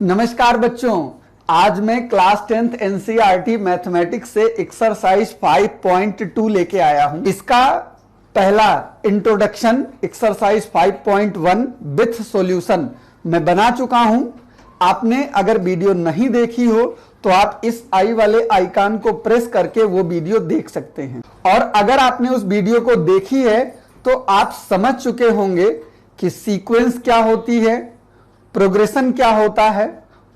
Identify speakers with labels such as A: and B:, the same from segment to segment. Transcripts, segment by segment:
A: नमस्कार बच्चों, आज मैं क्लास 10th एनसीईआरटी मैथमेटिक्स से एक्सरसाइज 5.2 लेके आया हूं। इसका पहला इंट्रोडक्शन एक्सरसाइज 5.1 विथ सॉल्यूशन मैं बना चुका हूं। आपने अगर वीडियो नहीं देखी हो तो आप इस आई वाले आइकन को प्रेस करके वो वीडियो देख सकते हैं। और अगर आपने उस वीडियो को देखी है तो आप समझ चुके होंगे कि सीक्वेंस क्या होती है, प्रोग्रेशन क्या होता है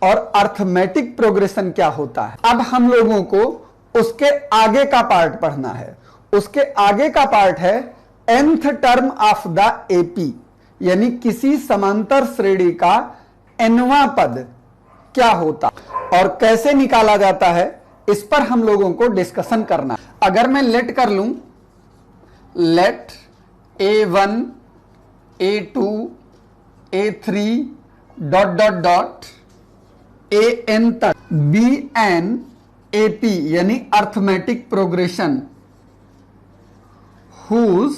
A: और अर्थमेटिक प्रोग्रेशन क्या होता है। अब हम लोगों को उसके आगे का पार्ट पढ़ना है। उसके आगे का पार्ट है nth term of the AP, यानी किसी समांतर श्रेणी का nवां पद क्या होता और कैसे निकाला जाता है, इस पर हम लोगों को डिस्कशन करना है। अगर मैं लेट कर लूं, let a1 a2 a3 dot dot dot an तक बी एन एपी यानी arithmetic progression whose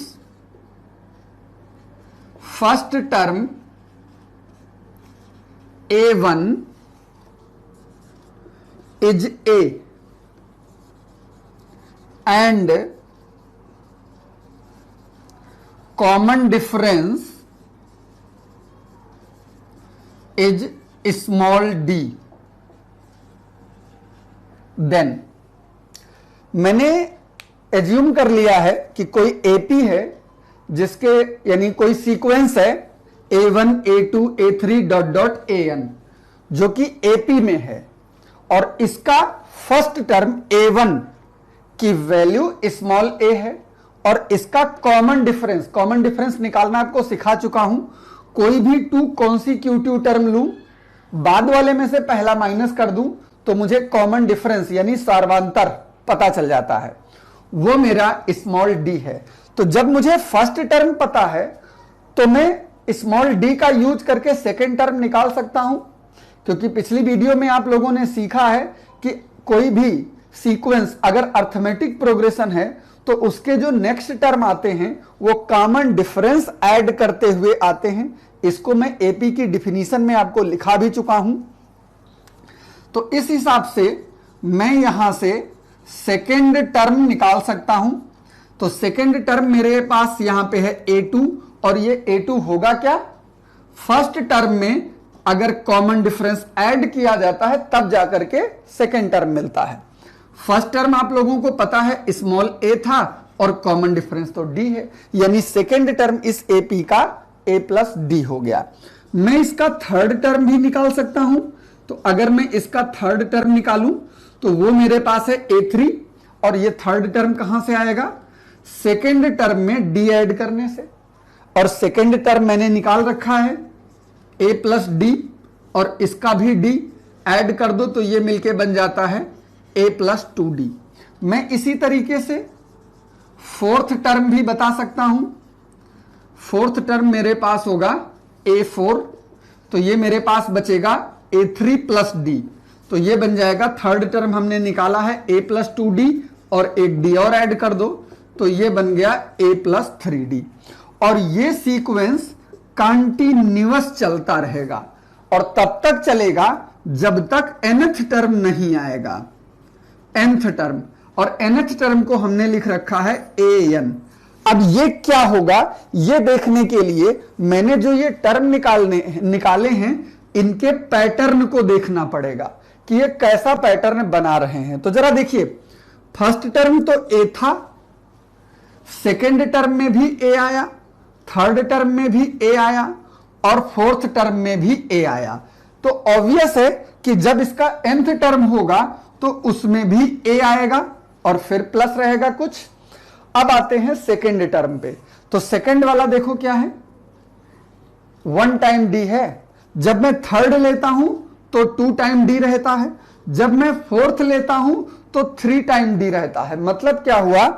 A: first term a1 is a and common difference is small d, then मैंने एज्यूम कर लिया है कि कोई एपी है जिसके यानी कोई सीक्वेंस है a1 a2 a3 dot dot an जो कि एपी में है और इसका फर्स्ट टर्म a1 की वैल्यू स्मॉल a है और इसका कॉमन डिफरेंस निकालना आपको सिखा चुका हूं। कोई भी टू कॉन्सिक्यूटिव टर्म लूं, बाद वाले में से पहला माइनस कर दूं तो मुझे कॉमन डिफरेंस यानी सार्वंतर पता चल जाता है, वो मेरा स्मॉल डी है। तो जब मुझे फर्स्ट टर्म पता है तो मैं स्मॉल डी का यूज करके सेकेंड टर्म निकाल सकता हूं, क्योंकि पिछली वीडियो में आप लोगों ने सीखा है कि कोई भी सीक्वेंस अगर अर्थमेटिक प्रोग्रेशन है तो उसके जो नेक्स्ट टर्म आते हैं वो कॉमन डिफरेंस ऐड करते हुए आते हैं। इसको मैं एपी की डिफिनीशन में आपको लिखा भी चुका हूं। तो इस हिसाब से मैं यहां से सेकेंड टर्म निकाल सकता हूं। तो सेकेंड टर्म मेरे पास यहां पे है a2 और ये a2 होगा क्या, फर्स्ट टर्म में अगर कॉमन डिफरेंस ऐड किया जाता है तब जाकर के सेकेंड टर्म मिलता है। फर्स्ट टर्म आप लोगों को पता है स्मॉल a था और कॉमन डिफरेंस तो d है, यानी सेकेंड टर्म इस एपी का a प्लस डी हो गया। मैं इसका थर्ड टर्म भी निकाल सकता हूं। तो अगर मैं इसका थर्ड टर्म निकालूं तो वो मेरे पास है a3 और ये थर्ड टर्म कहां से आएगा, सेकेंड टर्म में d ऐड करने से। और सेकेंड टर्म मैंने निकाल रखा है a प्लस डी और इसका भी d ऐड कर दो तो ये मिलके बन जाता है a प्लस 2d। मैं इसी तरीके से फोर्थ टर्म भी बता सकता हूं। फोर्थ टर्म मेरे पास होगा a4, तो ये मेरे पास बचेगा a3 प्लस डी, तो ये बन जाएगा थर्ड टर्म हमने निकाला है a प्लस 2d और एक d और ऐड कर दो तो ये बन गया a प्लस 3d। और ये सीक्वेंस कंटिन्यूअस चलता रहेगा और तब तक चलेगा जब तक nth टर्म नहीं आएगा, nth टर्म, और nth टर्म को हमने लिख रखा है an। अब ये क्या होगा ये देखने के लिए मैंने जो ये टर्म निकाले हैं इनके पैटर्न को देखना पड़ेगा कि ये कैसा पैटर्न बना रहे हैं। तो जरा देखिए, फर्स्ट टर्म तो a था, सेकेंड टर्म में भी a आया, थर्ड टर्म में भी a आया और फोर्थ टर्म में भी a आया। तो ऑब्वियस है कि जब इसका nth टर्म होगा तो उसमें भी a आएगा और फिर प्लस रहेगा कुछ। अब आते हैं सेकेंड टर्म पे। तो सेकेंड वाला देखो क्या है, 1 टाइम d है। जब मैं थर्ड लेता हूं तो 2 टाइम d रहता है, जब मैं फोर्थ लेता हूं तो 3 टाइम d रहता है। मतलब क्या हुआ,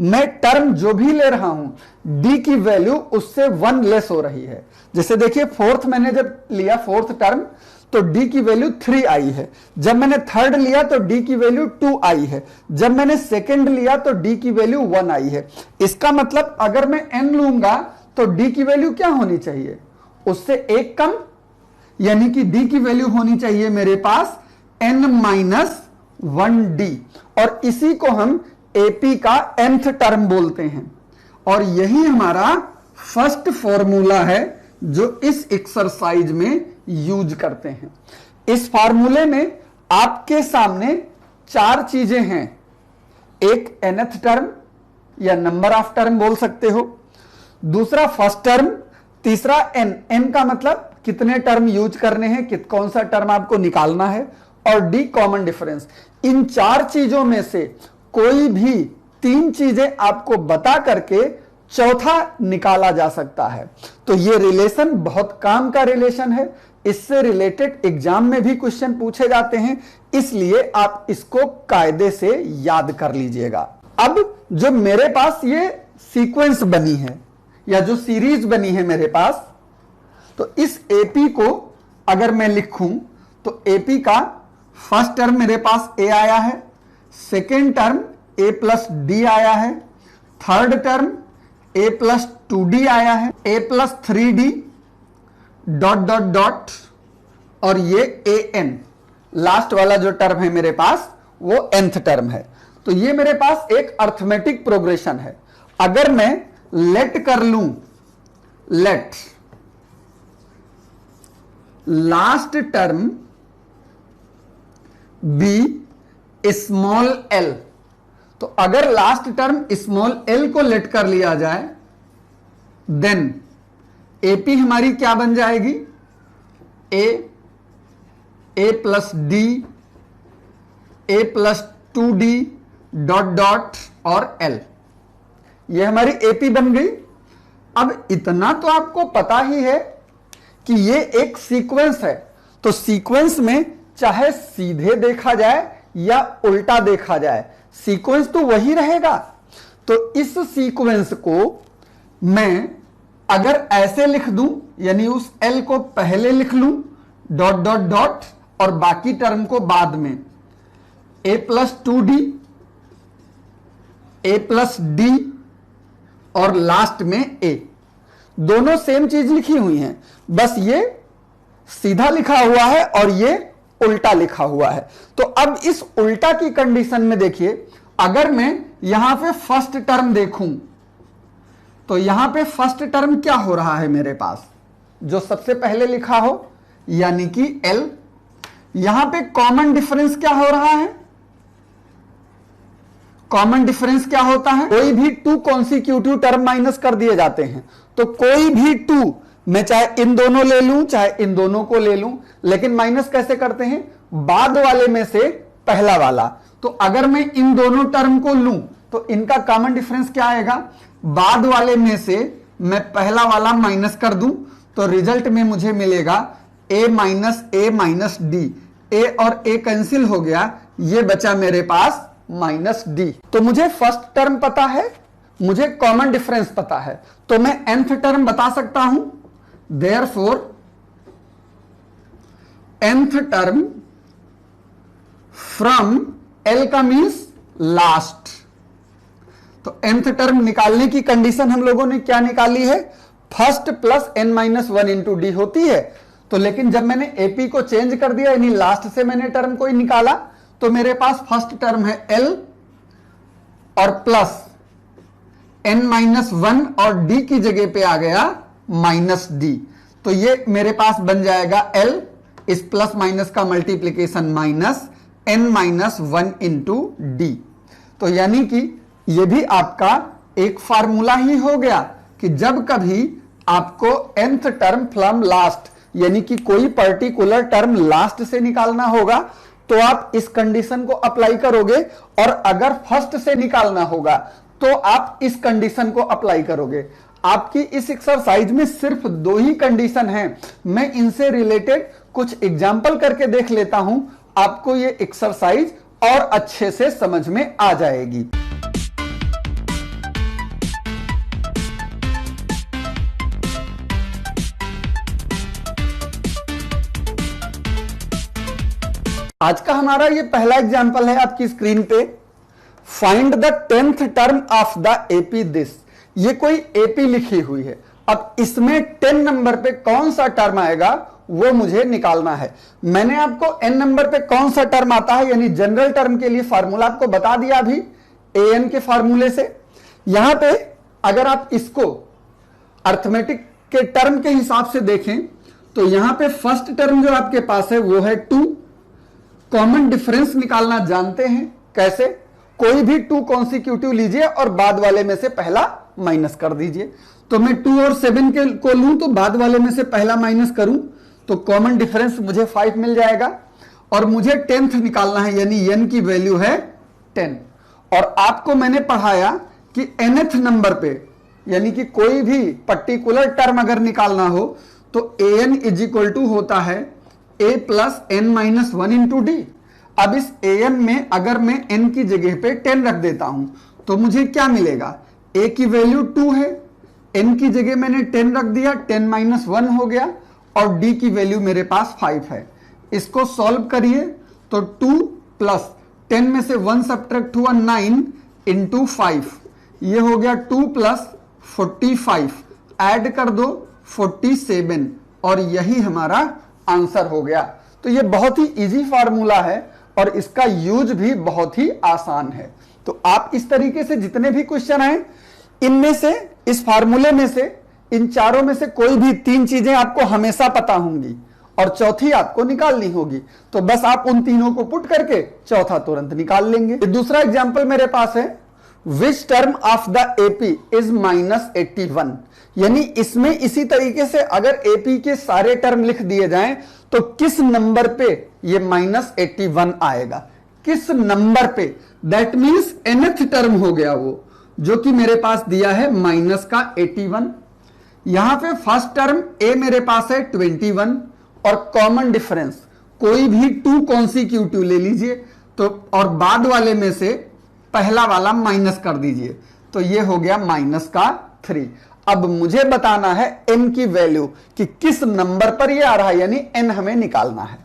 A: मैं टर्म जो भी ले रहा हूं d की वैल्यू उससे 1 लेस हो रही है। जैसे देखिए, फोर्थ मैंने जब लिया फोर्थ टर्म तो d की वैल्यू 3 आई है, जब मैंने थर्ड लिया तो d की वैल्यू 2 आई है, जब मैंने सेकंड लिया तो d की वैल्यू 1 आई है। इसका मतलब अगर मैं n लूंगा तो d की वैल्यू क्या होनी चाहिए, उससे एक कम, यानी कि d की वैल्यू होनी चाहिए मेरे पास n-1d, और इसी को हम AP का nth टर्म बोलते हैं। और यही हमारा फर्स्ट फॉर्मूला है जो इस एक्सरसाइज में यूज करते हैं। इस फॉर्मूले में आपके सामने 4 चीजें हैं, एक nth टर्म या नंबर ऑफ टर्म बोल सकते हो, दूसरा फर्स्ट टर्म, तीसरा n का मतलब कितने टर्म यूज करने हैं, कौन सा टर्म आपको निकालना है, और d कॉमन डिफरेंस। इन 4 चीजों में से कोई भी 3 चीजें आपको बता करके चौथा निकाला जा सकता है। तो ये रिलेशन बहुत काम का रिलेशन है, इससे रिलेटेड एग्जाम में भी क्वेश्चन पूछे जाते हैं, इसलिए आप इसको कायदे से याद कर लीजिएगा। अब जो मेरे पास ये सीक्वेंस बनी है या जो सीरीज बनी है मेरे पास, तो इस AP को अगर मैं लिखूं तो AP का फर्स्ट टर्म मेरे पास A आया है, second term A plus D आया है, third term A plus 2D आया है, A plus 3D dot dot dot, और ये AN लास्ट वाला जो टर्म है मेरे पास वो nth टर्म है। तो ये मेरे पास एक अर्थमेटिक प्रोग्रेशन है। अगर मैं लेट कर लूं, let last term be small l, तो अगर लास्ट टर्म स्मॉल l को लेट कर लिया जाए, देन AP हमारी क्या बन जाएगी, A plus D, A plus 2D dot dot और L, ये हमारी AP बन गई। अब इतना तो आपको पता ही है कि ये एक सीक्वेंस है, तो सीक्वेंस में चाहे सीधे देखा जाए या उल्टा देखा जाए, सीक्वेंस तो वही रहेगा। तो इस सीक्वेंस को मैं अगर ऐसे लिख दूं, यानी उस L को पहले लिख लूं डॉट डॉट डॉट और बाकी टर्म को बाद में, A plus 2D, A plus D और लास्ट में A, दोनों सेम चीज लिखी हुई हैं, बस ये सीधा लिखा हुआ है और ये उल्टा लिखा हुआ है। तो अब इस उल्टा की कंडीशन में देखिए, अगर मैं यहां पे फर्स्ट टर्म देखूं तो यहां पे फर्स्ट टर्म क्या हो रहा है मेरे पास, जो सबसे पहले लिखा हो यानी कि L। यहां पे कॉमन डिफरेंस क्या हो रहा है, कॉमन डिफरेंस क्या होता है, कोई भी 2 कॉन्सिक्यूटिव टर्म माइनस कर दिए जाते हैं। तो कोई भी 2, मैं चाहे इन दोनों ले लूं चाहे इन दोनों को ले लूं, लेकिन माइनस कैसे करते हैं, बाद वाले में से पहला वाला। तो अगर मैं इन दोनों टर्म को लूं तो इनका कॉमन डिफरेंस क्या आएगा, बाद वाले में से मैं पहला वाला माइनस कर दूं तो रिजल्ट में मुझे मिलेगा A माइनस D। A और A कैंसिल हो गया, ये बचा मेरे पास माइनस D। तो मुझे फर्स्ट टर्म पता है, मुझे कॉमन डिफरेंस पता है, तो मैं nth टर्म बता सकता हूं। Therefore nth term from L का मीन्स लास्ट। तो nth टर्म निकालने की कंडीशन हम लोगों ने क्या निकाली है, first plus n-1 into D होती है। तो लेकिन जब मैंने AP को चेंज कर दिया, यानी लास्ट से मैंने टर्म कोई निकाला, तो मेरे पास फर्स्ट टर्म है L और प्लस n-1 और D की जगह पे आ गया माइनस D। तो ये मेरे पास बन जाएगा L, इस प्लस माइनस का multiplication minus n-1 into D। तो यानी कि ये भी आपका एक फार्मूला ही हो गया कि जब कभी आपको nth टर्म फ्रॉम लास्ट, यानी कि कोई पर्टिकुलर टर्म लास्ट से निकालना होगा तो आप इस कंडीशन को अप्लाई करोगे, और अगर फर्स्ट से निकालना होगा तो आप इस कंडीशन को अप्लाई करोगे। आपकी इस एक्सरसाइज में सिर्फ 2 ही कंडीशन हैं, मैं इनसे रिलेटेड कुछ एग्जाम्पल करके देख लेता हूं, आपको ये एक्सरसाइज और अच्छे से समझ में आ जाएगी। आज का हमारा ये पहला एग्जाम्पल है आपकी स्क्रीन पे, find the 10th term of the AP this. ये कोई AP लिखी हुई है, अब इसमें 10 नंबर पे कौन सा टर्म आएगा वो मुझे निकालना है। मैंने आपको n नंबर पे कौन सा टर्म आता है यानी जनरल टर्म के लिए फार्मूला आपको बता दिया अभी an के फार्मूले से। यहां पे अगर आप इसको अर्थमेटिक के टर्म के हिसाब से देखें तो यहां पे फर्स्ट टर्म जो आपके पास है वो है 2। कॉमन डिफरेंस निकालना जानते हैं कैसे, कोई भी 2 कॉन्सिक्यूटिव लीजिए और बाद वाले में से पहला माइनस कर दीजिए। तो मैं 2 और 7 के को लूं तो बाद वाले में से पहला माइनस करूं तो कॉमन डिफरेंस मुझे 5 मिल जाएगा। और मुझे 10th निकालना है यानी n की वैल्यू है 10। और आपको मैंने पढ़ाया कि nth नंबर पे यानी कि कोई भी पर्टिकुलर टर्म अगर निकालना हो तो an इज इक्वल टू होता है a plus n minus 1 into d. अब इस an में अगर मैं n की जगह पे 10 रख देता हूं तो मुझे क्या मिलेगा, a की वैल्यू 2 है, n की जगह मैंने 10 रख दिया, 10 माइनस 1 हो गया और d की वैल्यू मेरे पास 5 है। इसको सॉल्व करिए तो 2 प्लस 10 में से 1 सब्ट्रैक्ट हुआ 9 इंटू 5, ये हो गया 2 प्लस 45, ऐड कर दो 47 और यही हमारा आंसर हो गया। तो ये बहुत ही इजी फार्मूला है और इसका यूज भी बहुत ही आसान है। तो आप इस तरीके से जितने भी क्वेश्चन आए इनमें से, इस फार्मूले में से, इन चारों में से कोई भी 3 चीजें आपको हमेशा पता होंगी और चौथी आपको निकालनी होगी। तो बस आप उन तीनों को पुट करके चौथा तुरंत निकाल लेंगे। दूसरा एग्जाम्पल मेरे पास है, which term of the AP is -81। यानी इसमें इसी तरीके से अगर एपी के सारे टर्म लिख दिए जाएं तो किस नंबर पे ये -81 आएगा, किस नंबर पे, दैट मीन्स nth टर्म हो गया वो, जो कि मेरे पास दिया है -81। यहां पे फर्स्ट टर्म a मेरे पास है 21 और कॉमन डिफरेंस कोई भी 2 कॉन्सिक्यूटिव ले लीजिए तो और बाद वाले में से पहला वाला माइनस कर दीजिए तो ये हो गया -3। अब मुझे बताना है n की वैल्यू कि किस नंबर पर ये आ रहा है यानी n हमें निकालना है।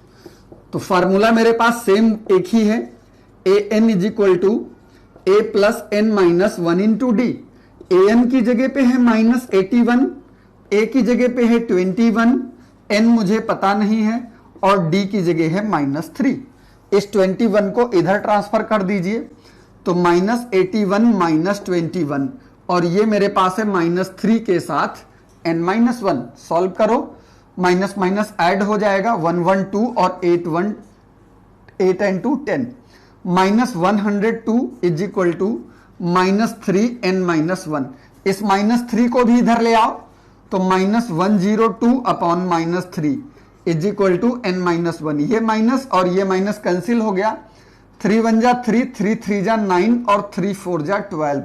A: तो फार्मूला मेरे पास सेम एक ही है, an is equal to a plus n minus 1 into d. an की जगह पे है -81, a की जगह पे है 21, n मुझे पता नहीं है और d की जगह है -3। इस 21 को इधर ट्रांसफर कर दीजिए तो -81 -21 और ये मेरे पास है -3 के साथ n-1। सॉल्व करो, माइनस माइनस ऐड हो जाएगा, 1 1 2 और 8 and 2 10, -102 is equal to -3 n-1। इस -3 को भी इधर ले आओ तो -102 upon -3 is equal to n-1। ये माइनस और ये माइनस कैंसिल हो गया, 3 1 जा 3, 3 3 जा 9 और 3 4 जा 12।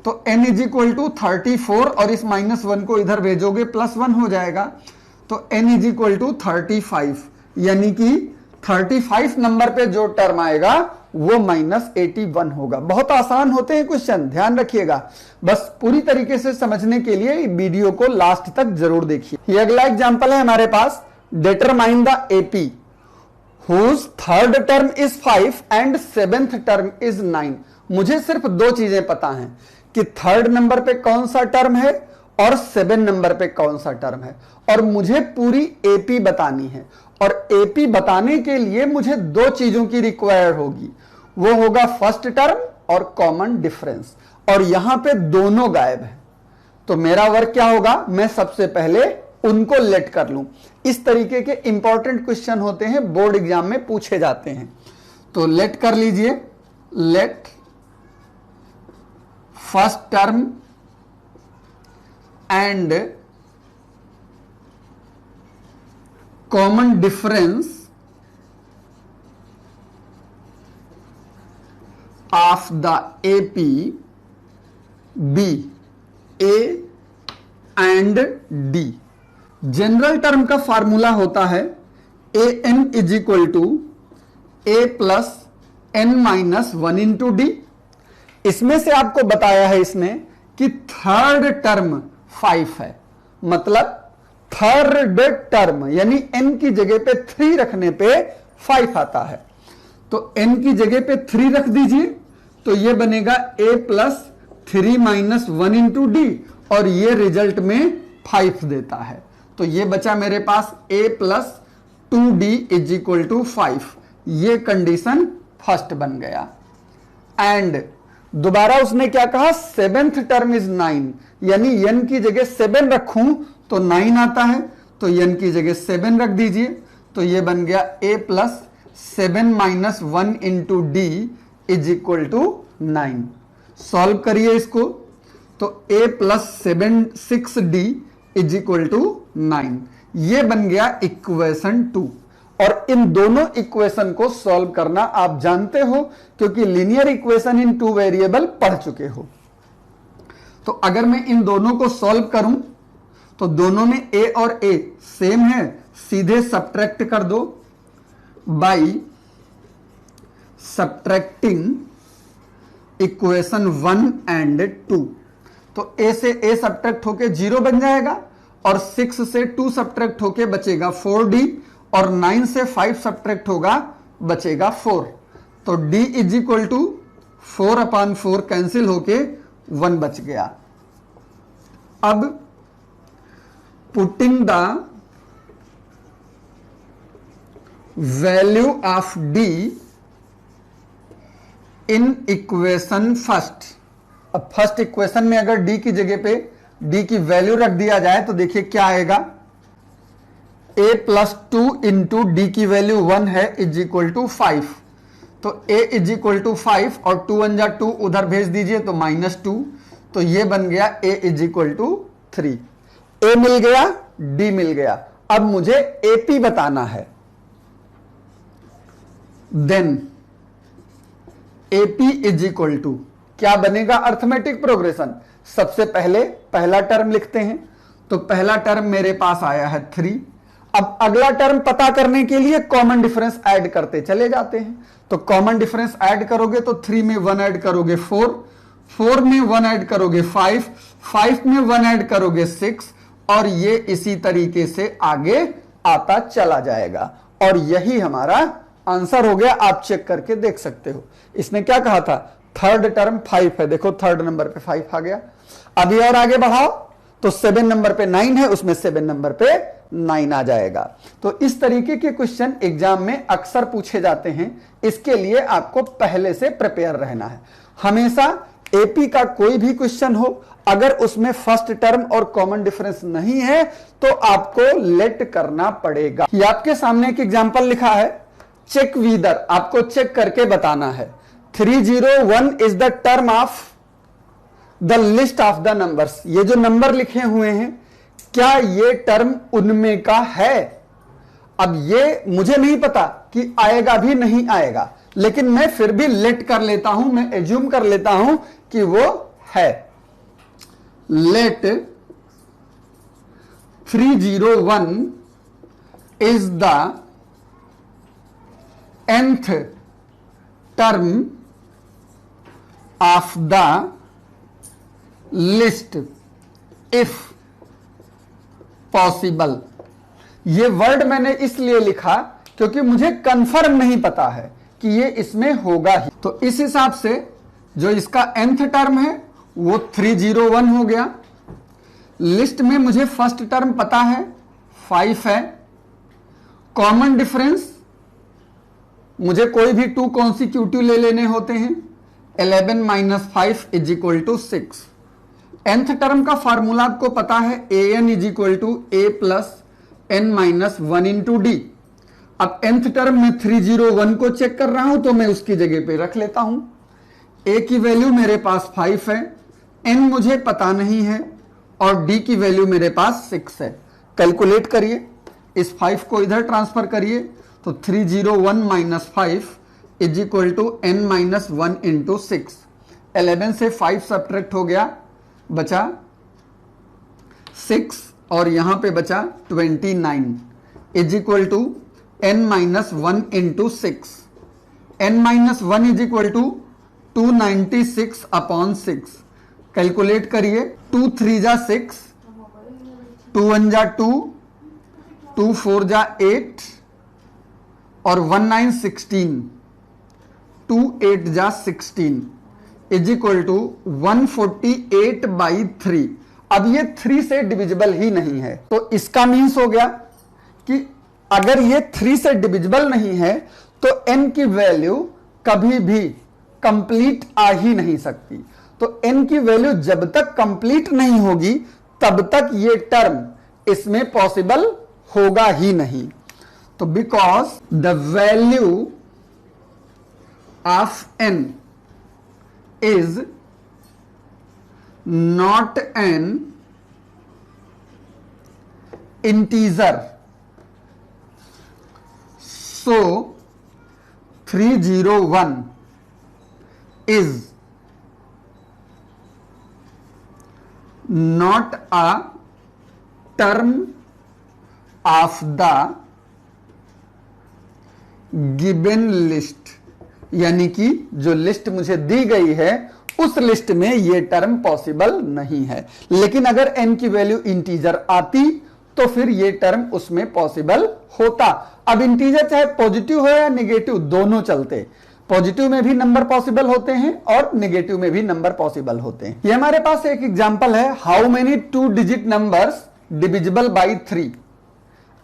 A: तो n इज इक्वल टू 34 और इस -1 को इधर भेजोगे +1 हो जाएगा तो n इज इक्वल टू 35। यानी कि 35 नंबर पे जो टर्म आएगा वो -81 होगा। बहुत आसान होते हैं क्वेश्चन, ध्यान रखिएगा। बस पूरी तरीके से समझने के लिए वीडियो को लास्ट तक जरूर देखिए। ये अगला एग्जांपल है हमारे पास, determine the AP whose third term is 5 and 7th term is 9। मुझे सिर्फ 2 चीजें पता हैं कि 3rd नंबर पे कौन सा टर्म है और 7 नंबर पे कौन सा टर्म है और मुझे पूरी एपी बतानी है। और एपी बताने के लिए मुझे 2 चीजों की रिक्वायर्ड होगी, वो होगा फर्स्ट टर्म और कॉमन डिफरेंस, और यहां पे दोनों गायब है। तो मेरा वर्क क्या होगा, मैं सबसे पहले उनको लेट कर लूं। इस तरीके के इंपॉर्टेंट क्वेश्चन होते हैं, बोर्ड एग्जाम में पूछे जाते हैं। तो लेट कर लीजिए, let first term and common difference of the AP be a and d. General term का फार्मूला होता है an is equal to a plus n-1 into d. इसमें से आपको बताया है इसने कि 3rd टर्म 5 है, मतलब 3rd टर्म यानी n की जगह पे 3 रखने पे 5 आता है। तो n की जगह पे 3 रख दीजिए तो ये बनेगा a प्लस 3 -1 इंटू डी और ये रिजल्ट में 5 देता है। तो तो ये बचा मेरे पास a plus 2d is equal to 5। ये कंडीशन फर्स्ट बन गया। एंड दोबारा उसने क्या कहा, सेवेंथ टर्म इज 9, यानी n की जगह 7 रखूं तो 9 आता है, तो n की जगह 7 रख दीजिए, तो ये बन गया a plus 7 minus 1 into d is equal to 9। Solve करिए इसको, तो a plus 6d is equal to 9। ये बन गया इक्वेशन 2। और इन दोनों इक्वेशन को सॉल्व करना आप जानते हो, क्योंकि लीनियर इक्वेशन इन 2 वेरिएबल पढ़ चुके हो। तो अगर मैं इन दोनों को सॉल्व करूं तो दोनों में a और a सेम है, सीधे सब्ट्रैक्ट कर दो बाई सब्ट्रैक्टिंग इक्वेशन 1 एंड 2। तो a से a सब्ट्रैक्ट होके 0 बन जाएगा, और 6 से 2 सब्ट्रैक्ट होके बचेगा 4d, और 9 से 5 सब्ट्रैक्ट होगा बचेगा 4। तो d is equal to 4/4 cancel होके 1 बच गया। अब putting the value of d in equation first. अब फर्स्ट इक्वेशन में अगर d की जगह पे d की वैल्यू रख दिया जाए तो देखिए क्या आएगा, a प्लस 2 इंटू डी की वैल्यू 1 है इज इक्वल टू 5। तो a इज इक्वल टू 5 और 2 1 जा 2 उधर भेज दीजिए तो -2, तो ये बन गया a is equal to 3। a मिल गया, d मिल गया। अब मुझे AP बताना है। Then AP is equal to क्या बनेगा, अर्थमेटिक प्रोग्रेशन। सबसे पहले पहला टर्म लिखते हैं, तो पहला टर्म मेरे पास आया है 3। अब अगला टर्म पता करने के लिए कॉमन डिफरेंस ऐड करते चले जाते हैं। तो कॉमन डिफरेंस ऐड करोगे तो 3 में 1 ऐड करोगे 4, 4 में 1 ऐड करोगे 5, 5 में 1 ऐड करोगे 6, और ये इसी तरीके से आगे आता चला जाएगा। और यही हमारा आंसर हो गया। आप चेक करके देख सकते हो। इसने क्या कहा था, थर्ड टर्म 5 है, देखो थर्ड नंबर पे 5 आ गया। अभी और आगे बढ़ाओ तो 7 नंबर पे 9 है, उसमें 7 नंबर पे 9 आ जाएगा। तो इस तरीके के क्वेश्चन एग्जाम में अक्सर पूछे जाते हैं। इसके लिए आपको पहले से प्रिपेयर रहना है। हमेशा एपी का कोई भी क्वेश्चन हो, अगर उसमें फर्स्ट टर्म और कॉमन डिफरेंस नहीं है तो आपको लेट करना पड़ेगा। ये आपके सामने एक एग्जांपल लिखा है, चेक वीदर, आपको चेक करके बताना है। 301 is the term of the list of the numbers. ये जो नंबर लिखे हुए हैं, क्या ये टर्म उनमें का है? अब ये मुझे नहीं पता कि आएगा भी नहीं आएगा, लेकिन मैं फिर भी लेट कर लेता हूं, मैं एज्यूम कर लेता हूं कि वो है। Let 301 is the nth term of the list if possible। ये वर्ड मैंने इसलिए लिखा क्योंकि मुझे कंफर्म नहीं पता है कि ये इसमें होगा ही। तो इस हिसाब से जो इसका nth टर्म है वो 301 हो गया। लिस्ट में मुझे फर्स्ट टर्म पता है 5 है। कॉमन डिफरेंस मुझे कोई भी 2 कॉन्सिक्यूटिव ले लेने होते हैं। 11 minus 5 is equal to 6। nth term का फॉर्मूला आपको पता है, an is equal to a plus n minus 1 into d. अब nth टर्म में 301 को चेक कर रहा हूं तो मैं उसकी जगह पे रख लेता हूं। a की वैल्यू मेरे पास 5 है, n मुझे पता नहीं है, और d की वैल्यू मेरे पास 6 है। कैलकुलेट करिए, इस 5 को इधर ट्रांसफर करिए, तो 301 minus 5 is equal to n minus 1 into 6। 11 से 5 सब्ट्रैक्ट हो गया, बचा 6, और यहां पे बचा 29 is equal to n minus 1 into 6। n minus 1 is equal to 296 upon 6। Calculate करिए, 2 3 जा 6, 2 1 जा 2, 2 4 जा 8, और 1 9 16, 2 8 जा 16 इज इक्वल टू 148 बाई 3। अब ये 3 से डिविजिबल ही नहीं है, तो इसका मीन्स हो गया कि अगर ये 3 से डिविजिबल नहीं है तो n की वैल्यू कभी भी कंप्लीट आ ही नहीं सकती। तो n की वैल्यू जब तक कंप्लीट नहीं होगी तब तक ये टर्म इसमें पॉसिबल होगा ही नहीं। तो because the value of n is not an integer, so 301 is not a term of the given list, यानी कि जो लिस्ट मुझे दी गई है उस लिस्ट में ये टर्म पॉसिबल नहीं है। लेकिन अगर n की वैल्यू इंटीजर आती तो फिर ये टर्म उसमें पॉसिबल होता। अब इंटीजर चाहे पॉजिटिव हो या नेगेटिव दोनों चलते, पॉजिटिव में भी नंबर पॉसिबल होते हैं और नेगेटिव में भी नंबर पॉसिबल होते हैं। ये हमारे पास एक एग्जांपल है, how many 2 digit numbers divisible by 3।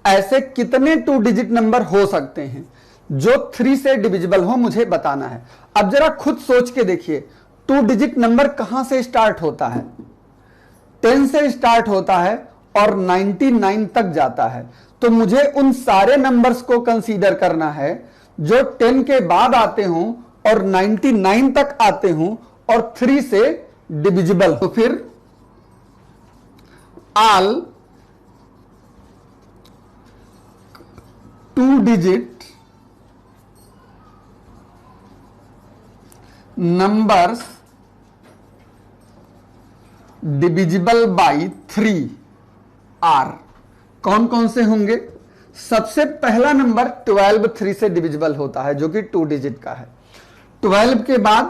A: ऐसे कितने 2 डिजिट नंबर हो सकते हैं जो 3 से डिविजिबल हो, मुझे बताना है। अब जरा खुद सोच के देखिए, 2 डिजिट नंबर कहां से स्टार्ट होता है? 10 से स्टार्ट होता है और 99 तक जाता है। तो मुझे उन सारे नंबर्स को कंसीडर करना है जो 10 के बाद आते हों और 99 तक आते हों और 3 से डिविजिबल। तो फिर all 2 digit numbers divisible by 3 are. कौन कौन से होंगे? सबसे पहला नंबर 12 3 से डिविजिबल होता है जो कि 2 डिजिट का है। 12 के बाद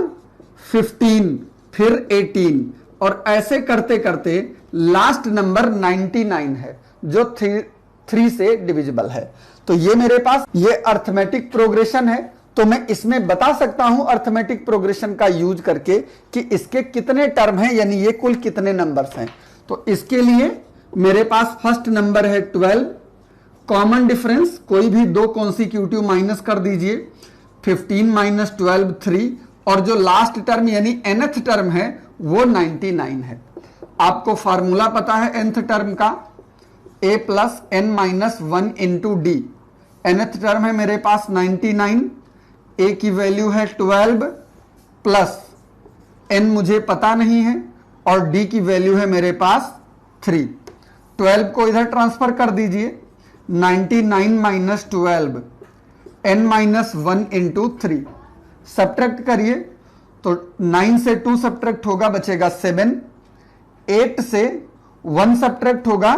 A: 15, फिर 18 और ऐसे करते करते लास्ट नंबर 99 है जो 3 से डिविजिबल है। तो ये मेरे पास ये अर्थमेटिक प्रोग्रेशन है। तो मैं इसमें बता सकता हूं अर्थमेटिक प्रोग्रेशन का यूज करके कि इसके कितने टर्म हैं, यानी ये कुल कितने नंबर्स हैं। तो इसके लिए मेरे पास फर्स्ट नंबर है 12, कॉमन डिफरेंस कोई भी 2 कॉन्सिक्यूटिव माइनस कर दीजिए, 15 माइनस 12 3, और जो लास्ट टर्म यानी nth टर्म है वो 99 है। आपको फार्मूला पता है nth टर्म का, a plus n minus 1 into D. nth term है मेरे पास 99, a की वैल्यू है 12 प्लस n मुझे पता नहीं है और d की वैल्यू है मेरे पास 3। 12 को इधर ट्रांसफर कर दीजिए, 99 minus 12 n minus 1 into 3, subtract करिए तो 9 से 2 सब्ट्रैक्ट होगा, बचेगा 7, 8 से 1 सब्ट्रैक्ट होगा,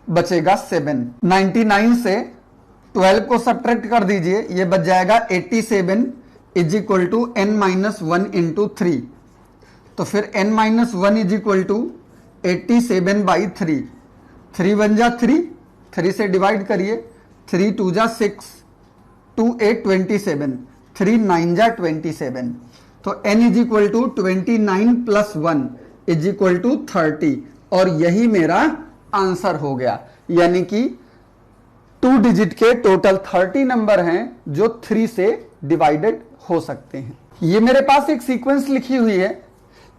A: बचेगा 7, 99 से 12 को सब्ट्रैक्ट कर दीजिए, ये बच जाएगा 87 is equal to n minus 1 into 3। तो फिर n minus 1 is equal to 87 by 3, 3 बन जा 3, 3 से डिवाइड करिए, 3 2 जा 6, 2 8 27, 3 9 जा 27। तो n is equal to 29 plus 1 is equal to 30, और यही मेरा आंसर हो गया। यानी कि 2 डिजिट के टोटल 30 नंबर हैं जो 3 से डिवाइडेड हो सकते हैं। ये मेरे पास एक सीक्वेंस लिखी हुई है,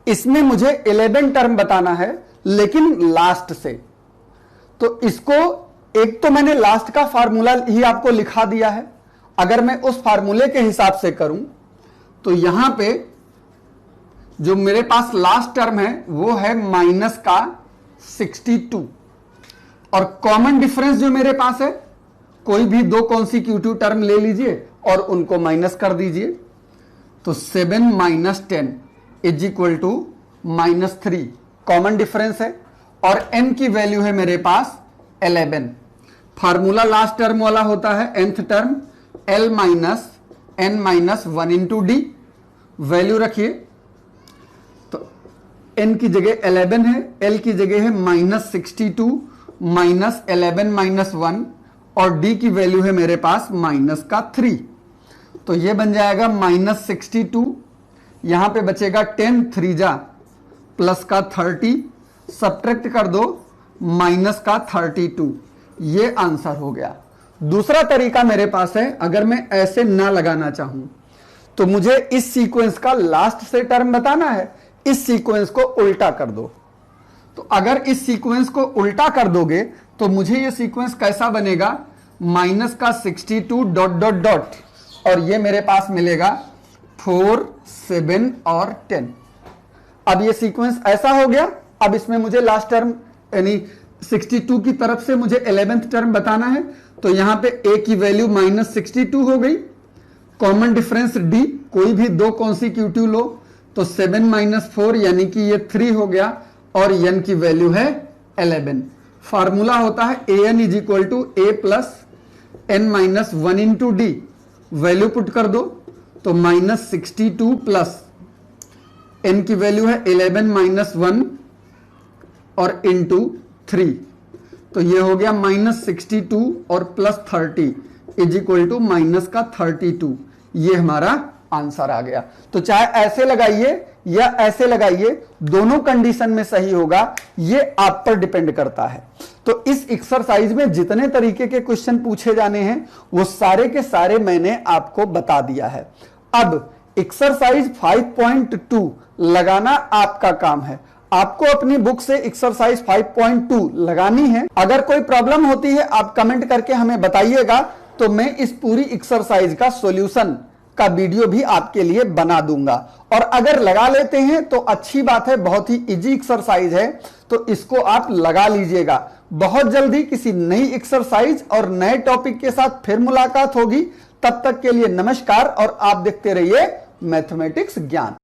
A: इसमें मुझे 11 टर्म बताना है लेकिन लास्ट से। तो इसको एक तो मैंने लास्ट का फार्मूला ही आपको लिखा दिया है, अगर मैं उस फार्मूले के हिसाब से करूं तो यहां पे जो मेरे पास लास्ट टर्म है वो है माइनस का 62, और कॉमन डिफरेंस जो मेरे पास है कोई भी 2 कॉन्सिक्यूटिव टर्म ले लीजिए और उनको माइनस कर दीजिए। तो 7 minus 10 is equal to minus 3, common difference है, और n की वैल्यू है मेरे पास 11। फार्मूला लास्ट टर्म वाला होता है nth term l minus n minus 1 into D. Value रखिए तो n की जगह 11 है, l की जगह है माइनस 62 माइनस 11 माइनस 1, और d की वैल्यू है मेरे पास माइनस का 3। तो ये बन जाएगा माइनस 62, यहां पे बचेगा 10, 3 जा प्लस का 30, सब्ट्रैक्ट कर दो माइनस का 32, ये आंसर हो गया। दूसरा तरीका मेरे पास है, अगर मैं ऐसे ना लगाना चाहूं तो मुझे इस सीक्वेंस का लास्ट से टर्म बताना है, इस सीक्वेंस को उल्टा कर दो। तो अगर इस सीक्वेंस को उल्टा कर दोगे तो मुझे ये सीक्वेंस कैसा बनेगा, माइनस का 62 डॉट डॉट डॉट, और ये मेरे पास मिलेगा 4, 7 और 10। अब ये सीक्वेंस ऐसा हो गया। अब इसमें मुझे लास्ट टर्म यानी 62 की तरफ से मुझे 11th टर्म बताना है, तो यहां पे a की वैल्यू -62 हो गई। कॉमन डिफरेंस d, कोई भी दो कॉन्सिक्यूटिव लो तो 7 - 4 यानी कि ये 3 हो गया, और n की वैल्यू है 11। फार्मूला होता है an = a + n - 1 into D. Value put कर दो तो -62 प्लस n की वैल्यू है 11 - 1 और इंटू 3, तो ये हो गया -62 और +30 = माइनस का 32। ये हमारा आंसर आ गया। तो चाहे ऐसे लगाइए या ऐसे लगाइए, दोनों कंडीशन में सही होगा, ये आप पर डिपेंड करता है। तो इस एक्सरसाइज में जितने तरीके के क्वेश्चन पूछे जाने हैं वो सारे के सारे मैंने आपको बता दिया है। अब एक्सरसाइज 5.2 लगाना आपका काम है। आपको अपनी बुक से एक्सरसाइज 5.2 लगानी है। अगर कोई प्रॉब्लम होती है आप कमेंट करके हमें बताइएगा, तो मैं इस पूरी एक्सरसाइज का सॉल्यूशन का वीडियो भी आपके लिए बना दूंगा। और अगर लगा लेते हैं तो अच्छी बात है, बहुत ही इजी एक्सरसाइज है, तो इसको आप लगा लीजिएगा। बहुत जल्दी किसी नई एक्सरसाइज और नए टॉपिक के साथ फिर मुलाकात होगी। तब तक के लिए नमस्कार, और आप देखते रहिए मैथमेटिक्स ज्ञान।